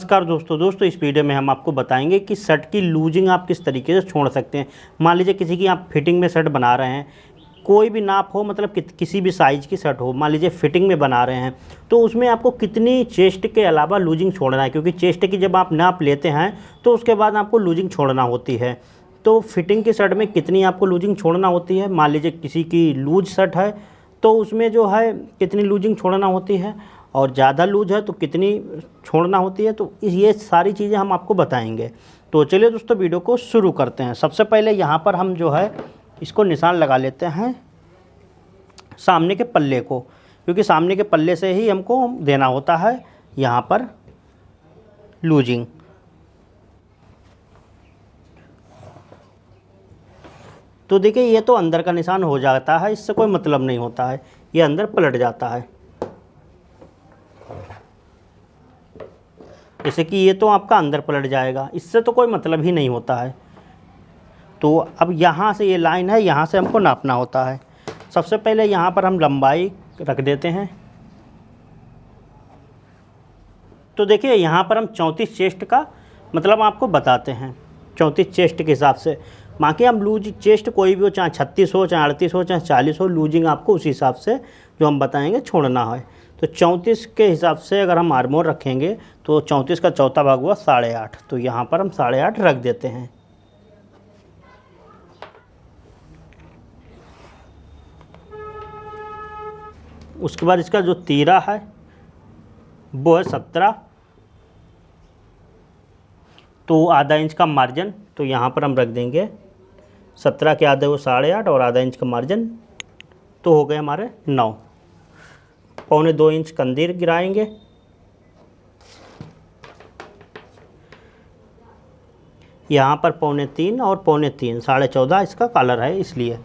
नमस्कार दोस्तों इस वीडियो में हम आपको बताएंगे कि शर्ट की लूजिंग आप किस तरीके से छोड़ सकते हैं। मान लीजिए किसी की आप फिटिंग में शर्ट बना रहे हैं, कोई भी नाप हो, मतलब किसी भी साइज़ की शर्ट हो, मान लीजिए फिटिंग में बना रहे हैं, तो उसमें आपको कितनी चेस्ट के अलावा लूजिंग छोड़ना है, क्योंकि चेस्ट की जब आप नाप लेते हैं तो उसके बाद आपको लूजिंग छोड़ना होती है। तो फिटिंग की शर्ट में कितनी आपको लूजिंग छोड़ना होती है, मान लीजिए किसी की लूज शर्ट है तो उसमें जो है कितनी लूजिंग छोड़ना होती है, और ज़्यादा लूज है तो कितनी छोड़ना होती है। तो ये सारी चीज़ें हम आपको बताएंगे। तो चलिए दोस्तों वीडियो को शुरू करते हैं। सबसे पहले यहाँ पर हम जो है इसको निशान लगा लेते हैं सामने के पल्ले को, क्योंकि सामने के पल्ले से ही हमको देना होता है यहाँ पर लूजिंग। तो देखिए ये तो अंदर का निशान हो जाता है, इससे कोई मतलब नहीं होता है, ये अंदर पलट जाता है। जैसे कि ये तो आपका अंदर पलट जाएगा, इससे तो कोई मतलब ही नहीं होता है। तो अब यहाँ से ये लाइन है, यहाँ से हमको नापना होता है। सबसे पहले यहाँ पर हम लंबाई रख देते हैं। तो देखिए यहाँ पर हम 34 चेस्ट का मतलब आपको बताते हैं। 34 चेस्ट के हिसाब से, बाकी हम लूज चेस्ट कोई भी हो, चाहे 36 हो, चाहे 38 हो, चाहे 40 हो, लूजिंग आपको उसी हिसाब से जो हम बताएंगे छोड़ना है। तो 34 के हिसाब से अगर हम आर्मोर रखेंगे तो 34 का चौथा भाग हुआ 8.5। तो यहाँ पर हम 8.5 रख देते हैं। उसके बाद इसका जो तीरा है वो है 17। तो आधा इंच का मार्जिन, तो यहाँ पर हम रख देंगे 17 के आधे वो 8.5 और आधा इंच का मार्जिन, तो हो गए हमारे 9। 1.25 इंच कंदीर गिराएंगे। यहाँ पर 3.25 और 3.25, 14.5 इसका कॉलर है इसलिए।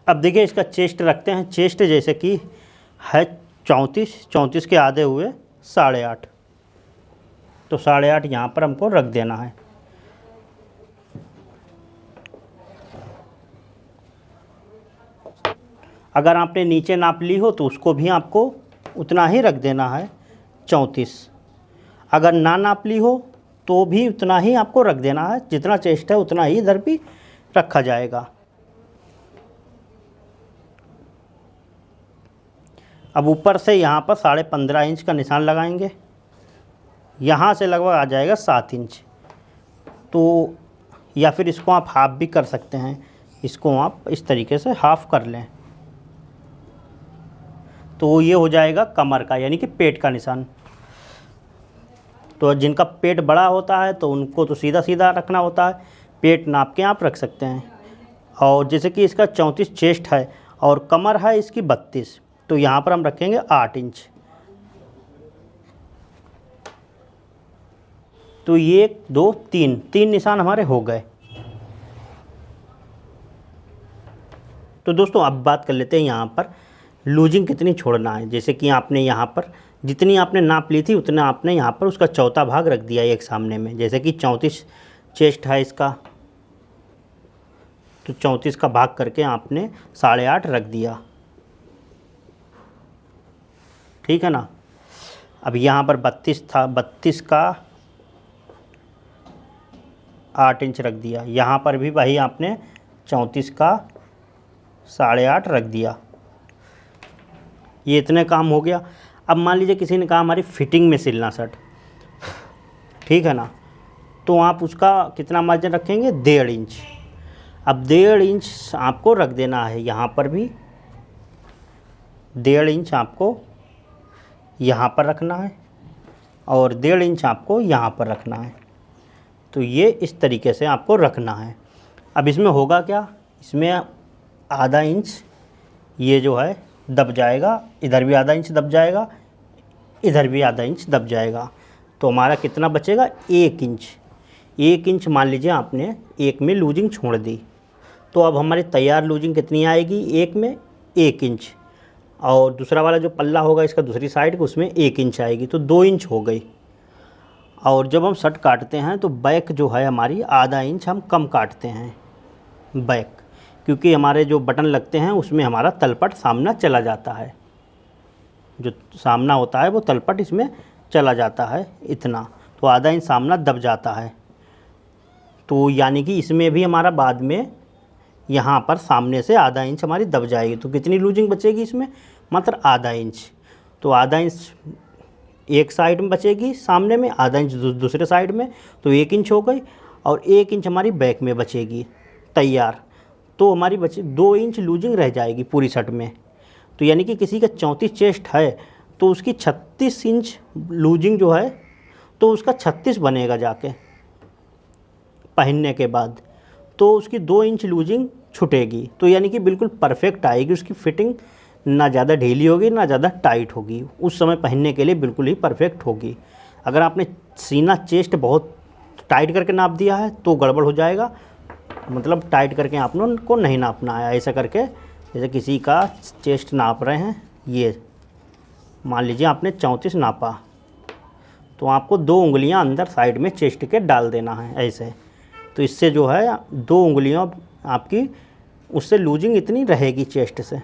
अब देखिए इसका चेस्ट रखते हैं। चेस्ट जैसे कि है 34 के आधे हुए 8.5, तो 8.5 यहाँ पर हमको रख देना है। अगर आपने नीचे नाप ली हो तो उसको भी आपको उतना ही रख देना है 34। अगर ना नाप ली हो तो भी उतना ही आपको रख देना है, जितना चेस्ट है उतना ही इधर भी रखा जाएगा। अब ऊपर से यहाँ पर 15.5 इंच का निशान लगाएंगे। यहाँ से लगभग आ जाएगा 7 इंच। तो या फिर इसको आप हाफ भी कर सकते हैं, इसको आप इस तरीके से हाफ कर लें तो ये हो जाएगा कमर का, यानी कि पेट का निशान। तो जिनका पेट बड़ा होता है तो उनको तो सीधा सीधा रखना होता है, पेट नाप के आप रख सकते हैं। और जैसे कि इसका 34 चेस्ट है और कमर है इसकी 32, तो यहाँ पर हम रखेंगे 8 इंच। तो ये 1 2 3 निशान हमारे हो गए। तो दोस्तों अब बात कर लेते हैं यहाँ पर लूजिंग कितनी छोड़ना है। जैसे कि आपने यहाँ पर जितनी आपने नाप ली थी उतना आपने यहाँ पर उसका चौथा भाग रख दिया एक सामने में। जैसे कि 34 चेस्ट है इसका, तो 34 का भाग करके आपने 8.5 रख दिया, ठीक है ना। अब यहाँ पर 32 था, 32 का 8 इंच रख दिया। यहाँ पर भी वही आपने 34 का 8.5 रख दिया। ये इतने काम हो गया। अब मान लीजिए किसी ने कहा हमारी फिटिंग में सिलना शर्ट, ठीक है ना, तो आप उसका कितना मार्जिन रखेंगे, 1.5 इंच। अब 1.5 इंच आपको रख देना है, यहाँ पर भी 1.5 इंच आपको यहाँ पर रखना है और 1.5 इंच आपको यहाँ पर रखना है। तो ये इस तरीके से आपको रखना है। अब इसमें होगा क्या, इसमें आधा इंच ये जो है दब जाएगा, इधर भी आधा इंच दब जाएगा, इधर भी आधा इंच दब जाएगा। तो हमारा कितना बचेगा, 1 इंच। 1 इंच मान लीजिए आपने एक में लूजिंग छोड़ दी, तो अब हमारी तैयार लूजिंग कितनी आएगी, एक में 1 इंच। और दूसरा वाला जो पल्ला होगा इसका दूसरी साइड का, उसमें 1 इंच आएगी, तो 2 इंच हो गई। और जब हम शर्ट काटते हैं तो बैक जो है हमारी आधा इंच हम कम काटते हैं बैक, क्योंकि हमारे जो बटन लगते हैं उसमें हमारा तलपट सामना चला जाता है, जो सामना होता है वो तलपट इसमें चला जाता है इतना, तो आधा इंच सामना दब जाता है। तो यानी कि इसमें भी हमारा बाद में यहाँ पर सामने से आधा इंच हमारी दब जाएगी, तो कितनी लूजिंग बचेगी इसमें, मात्र आधा इंच। तो आधा इंच एक साइड में बचेगी सामने में, आधा इंच दूसरे साइड में, तो 1 इंच हो गई, और 1 इंच हमारी बैक में बचेगी तैयार। तो हमारी बचे 2 इंच लूजिंग रह जाएगी पूरी शर्ट में। तो यानी कि किसी का 34 चेस्ट है तो उसकी 36 इंच लूजिंग जो है, तो उसका 36 बनेगा जाके पहनने के बाद, तो उसकी 2 इंच लूजिंग छुटेगी। तो यानी कि बिल्कुल परफेक्ट आएगी, उसकी फिटिंग ना ज़्यादा ढीली होगी ना ज़्यादा टाइट होगी, उस समय पहनने के लिए बिल्कुल ही परफेक्ट होगी। अगर आपने सीना चेस्ट बहुत टाइट करके नाप दिया है तो गड़बड़ हो जाएगा, मतलब टाइट करके आप लोगों को नहीं नापना है। ऐसा करके जैसे किसी का चेस्ट नाप रहे हैं, ये मान लीजिए आपने 34 नापा, तो आपको 2 उंगलियां अंदर साइड में चेस्ट के डाल देना है ऐसे। तो इससे जो है 2 उंगलियों आपकी उससे लूजिंग इतनी रहेगी चेस्ट से,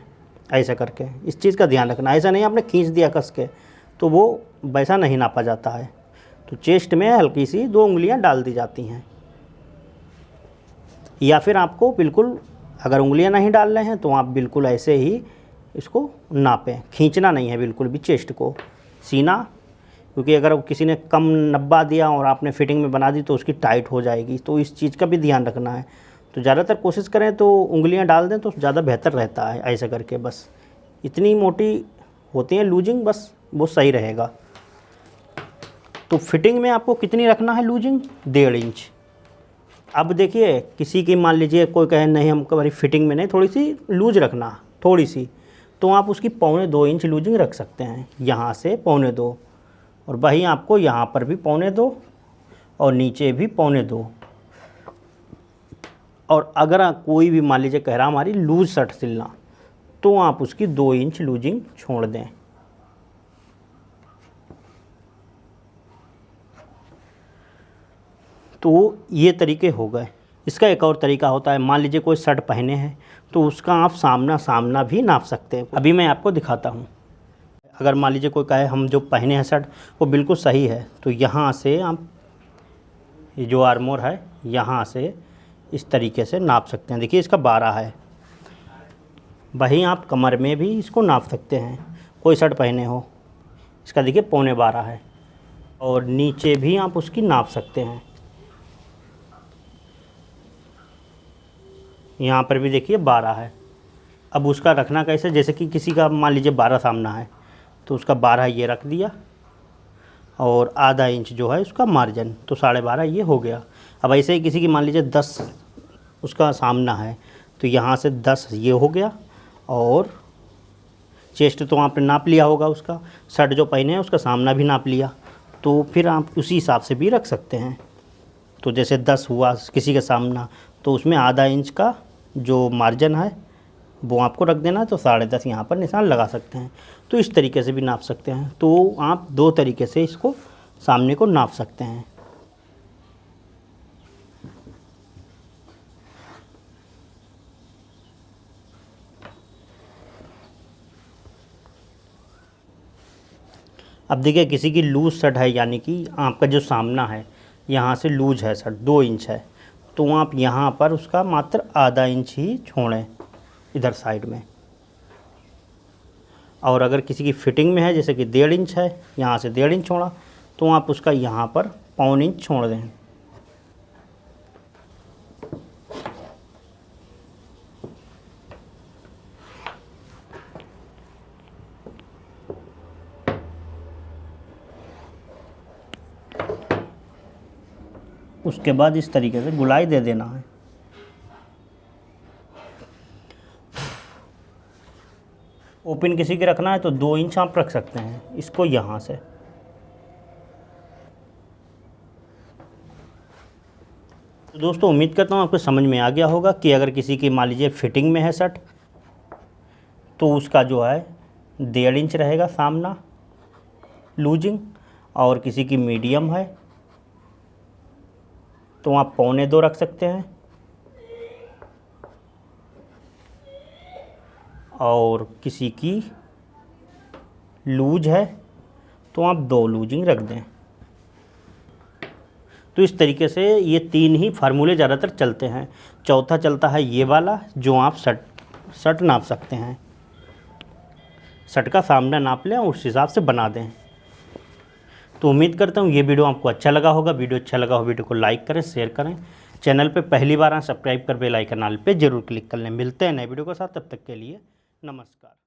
ऐसा करके इस चीज़ का ध्यान रखना। ऐसा नहीं आपने खींच दिया कस के, तो वो वैसा नहीं नापा जाता है। तो चेस्ट में हल्की सी 2 उंगलियां डाल दी जाती हैं, या फिर आपको बिल्कुल अगर उंगलियां नहीं डाल रहे हैं तो आप बिल्कुल ऐसे ही इसको नापें, खींचना नहीं है बिल्कुल भी चेस्ट को, सीना, क्योंकि अगर किसी ने कम नब्बा दिया और आपने फिटिंग में बना दी तो उसकी टाइट हो जाएगी, तो इस चीज़ का भी ध्यान रखना है। तो ज़्यादातर कोशिश करें तो उंगलियां डाल दें तो ज़्यादा बेहतर रहता है। ऐसा करके बस इतनी मोटी होती हैं लूजिंग, बस वो सही रहेगा। तो फिटिंग में आपको कितनी रखना है लूजिंग, 1.5 इंच। अब देखिए किसी की मान लीजिए कोई कहे नहीं हमको हमारी फिटिंग में नहीं, थोड़ी सी लूज रखना, थोड़ी सी, तो आप उसकी 1.25 इंच लूजिंग रख सकते हैं, यहाँ से 1.25, और वहीं आपको यहाँ पर भी 1.25 और नीचे भी 1.25। और अगर कोई भी मान लीजिए कह रहा हमारी लूज शर्ट सिलना, तो आप उसकी 2 इंच लूजिंग छोड़ दें। तो ये तरीके हो गए। इसका एक और तरीका होता है, मान लीजिए कोई शर्ट पहने हैं तो उसका आप सामना भी नाप सकते हैं। अभी मैं आपको दिखाता हूँ। अगर मान लीजिए कोई कहे हम जो पहने हैं शर्ट वो बिल्कुल सही है, तो यहाँ से आप ये जो आर्मोर है यहाँ से इस तरीके से नाप सकते हैं। देखिए इसका 12 है, वहीं आप कमर में भी इसको नाप सकते हैं। कोई शर्ट पहने हो, इसका देखिए 11.25 है, और नीचे भी आप उसकी नाप सकते हैं। यहाँ पर भी देखिए 12 है। अब उसका रखना कैसे, जैसे कि किसी का मान लीजिए 12 सामना है तो उसका 12 ये रख दिया, और आधा इंच जो है उसका मार्जिन, तो 12.5 ये हो गया। अब ऐसे ही किसी की मान लीजिए 10 उसका सामना है तो यहाँ से 10 ये हो गया, और चेस्ट तो आपने नाप लिया होगा, उसका शर्ट जो पहने हैं उसका सामना भी नाप लिया, तो फिर आप उसी हिसाब से भी रख सकते हैं। तो जैसे 10 हुआ किसी का सामना, तो उसमें आधा इंच का जो मार्जिन है वो आपको रख देना है, तो 10.5 यहाँ पर निशान लगा सकते हैं। तो इस तरीके से भी नाप सकते हैं। तो आप 2 तरीके से इसको सामने को नाप सकते हैं। अब देखिए किसी की लूज़ शर्ट है, यानी कि आपका जो सामना है यहाँ से लूज है शर्ट 2 इंच है, तो आप यहाँ पर उसका मात्र आधा इंच ही छोड़ें इधर साइड में। और अगर किसी की फिटिंग में है जैसे कि 1.5 इंच है, यहाँ से 1.5 इंच छोड़ा, तो आप उसका यहाँ पर 1.25 इंच छोड़ दें। उसके बाद इस तरीके से गुलाई दे देना है। ओपन किसी के रखना है तो 2 इंच आप रख सकते हैं इसको यहाँ से। तो दोस्तों उम्मीद करता हूँ आपको समझ में आ गया होगा कि अगर किसी की मान लीजिए फिटिंग में है शर्ट तो उसका जो है 1.5 इंच रहेगा सामना लूजिंग, और किसी की मीडियम है तो आप 1.25 रख सकते हैं, और किसी की लूज है तो आप 2 लूजिंग रख दें। तो इस तरीके से ये 3 ही फार्मूले ज़्यादातर चलते हैं। चौथा चलता है ये वाला, जो आप शर्ट नाप सकते हैं, शर्ट का सामना नाप लें और उस हिसाब से बना दें। तो उम्मीद करता हूँ ये वीडियो आपको अच्छा लगा होगा। वीडियो अच्छा लगा हो वीडियो को लाइक करें, शेयर करें। चैनल पे पहली बार आए सब्सक्राइब कर बेल आइकन पे जरूर क्लिक कर लें। मिलते हैं नए वीडियो के साथ, तब तक के लिए नमस्कार।